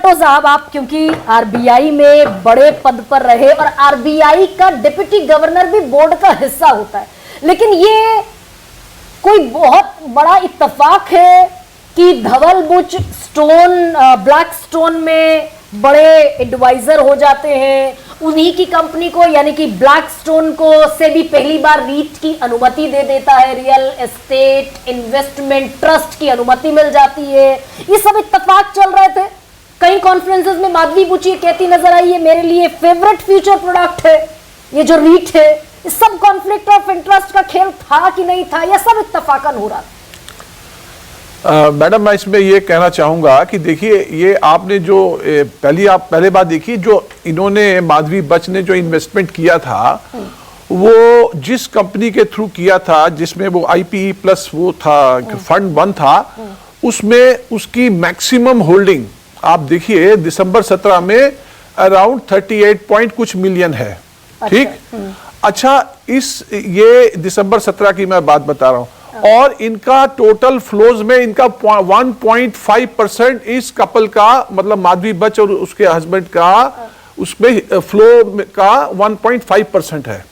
भट्टो साहब, आप क्योंकि आरबीआई में बड़े पद पर रहे और आरबीआई का डिप्टी गवर्नर भी बोर्ड का हिस्सा होता है, लेकिन ये कोई बहुत बड़ा इत्तेफाक है कि धवल बुच ब्लैक स्टोन में बड़े एडवाइजर हो जाते हैं, उन्हीं की कंपनी को यानी कि ब्लैक स्टोन को से भी पहली बार रीट की अनुमति दे देता है, रियल एस्टेट इन्वेस्टमेंट ट्रस्ट की अनुमति मिल जाती है। ये सब इत्तेफाक चल रहे थे। कई कॉन्फ्रेंसेस में माधवी बुची कहती नजर आई है, मेरे लिए फेवरेट फ्यूचर प्रोडक्ट है ये जो रीट है। इस सब कॉन्फ्लिक्ट ऑफ इंटरेस्ट का खेल था कि नहीं था, यह सब इत्तेफाकन हो रहा था? मैडम, मैं इसमें ये कहना चाहूंगा कि देखिए, ये आपने जो पहले बात देखी, जो इन्होंने माधवी बच ने जो इन्वेस्टमेंट किया था वो जिस कंपनी के थ्रू किया था, जिसमें वो आईपीई प्लस वो था फंड 1 था, उसमें उसकी मैक्सिमम होल्डिंग आप देखिए दिसंबर 17 में अराउंड 38 पॉइंट कुछ मिलियन है। ठीक, अच्छा, ये दिसंबर 17 की मैं बात बता रहा हूं, और इनका टोटल फ्लोज में इनका 1.5% इस कपल का, मतलब माधवी बच और उसके हस्बैंड का, उसमें फ्लो का 1.5% है।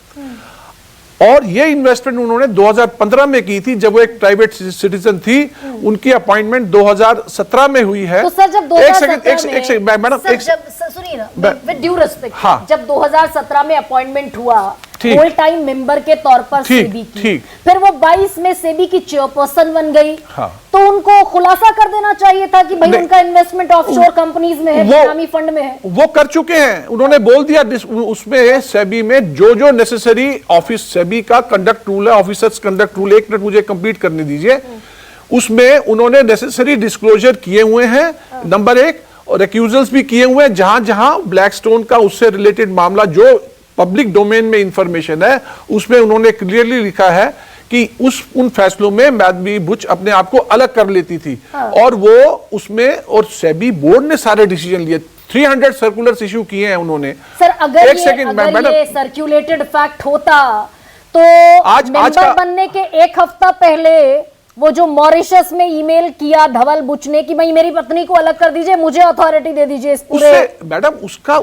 और ये इन्वेस्टमेंट उन्होंने 2015 में की थी, जब वो एक प्राइवेट सिटीजन थी। उनकी अपॉइंटमेंट 2017 में हुई है। तो सर, जब 2017 एक सेकंड मैडम, सुनिए ना, विद ड्यू रिस्पेक्ट, हाँ, जब 2017 में अपॉइंटमेंट हुआ होल टाइम मेंबर के तौर पर सेबी की, फिर वो 22 में सेबी की चेयरपर्सन बन गई, हाँ, तो उनको खुलासा कर देना चाहिए था कि भाई उनका इन्वेस्टमेंट ऑफशोर कंपनीज में है, बेनामी फंड में है। वो कर चुके हैं, उन्होंने बोल दिया उसमें सेबी में जो नेसेसरी ऑफिस सेबी का कंडक्ट रूल है, ऑफिसर्स कंडक्ट रूल, 1 मिनट मुझे कंप्लीट करने दीजिए, उसमें उन्होंने नेसेसरी डिस्क्लोजर किए हुए हैं, नंबर 1, और एक्यूजल्स भी किए हुए हैं, जहां जहां ब्लैकस्टोन का उससे रिलेटेड मामला जो पब्लिक डोमेन में इंफॉर्मेशन है, उसमें उन्होंने क्लियरली लिखा है कि उन फैसलों में माधवी बुच अपने आप को अलग कर लेती थी, हाँ, और वो उसमें, और सेबी बोर्ड ने सारे डिसीजन लिए, 300 सर्कुलर्स इश्यू किए हैं उन्होंने। सर, अगर ये सर्कुलेटेड फैक्ट होता तो आज मेंबर बनने के 1 हफ्ता पहले वो जो मॉरिशस में ईमेल किया धवल बुच ने कि भाई मेरी पत्नी को अलग कर दीजिए, मुझे अथॉरिटी दे दीजिए इस पूरे, मैडम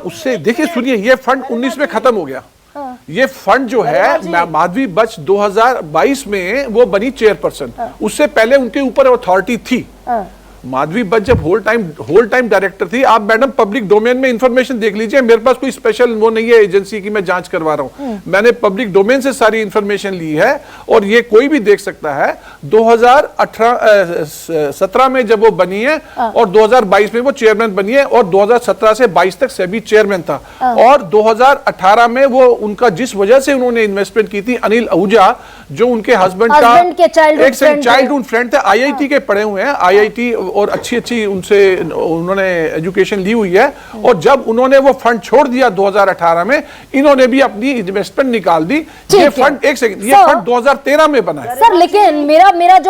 उससे देखिए, सुनिए, ये फंड 19 में खत्म हो गया। हाँ, ये फंड जो है, माधवी बच 2022 में वो बनी चेयरपर्सन, हाँ, उससे पहले उनके ऊपर अथॉरिटी थी। हाँ, माधवी बच जब होल टाइम डायरेक्टर थी, आप मैडम पब्लिक डोमेन में इंफॉर्मेशन देख लीजिए, मेरे पास कोई स्पेशल वो नहीं है एजेंसी की मैं जांच करवा रहा हूं, मैंने पब्लिक डोमेन से सारी इंफॉर्मेशन ली है, और ये कोई भी देख सकता है। 2017 में जब वो बनी है, और 2022 में वो चेयरमैन बनी है, और 2017 से 22 तक सेबी चेयरमैन था, और 2018 में वो उनका जिस वजह से उन्होंने इन्वेस्टमेंट की थी, अनिल आहूजा, जो उनके हस्बैंड का चाइल्डहुड फ्रेंड थे, आईआईटी के पढ़े हुए हैं, आईआईटी, और अच्छी उनसे उन्होंने एजुकेशन ली हुई है, और जब उन्होंने वो फंड छोड़ दिया 2018 में, इन्होंने भी अपनी इन्वेस्टमेंट निकाल दी। ये फंड, एक सेकंड, ये फंड 2013 में बना है। सर, लेकिन मेरा जो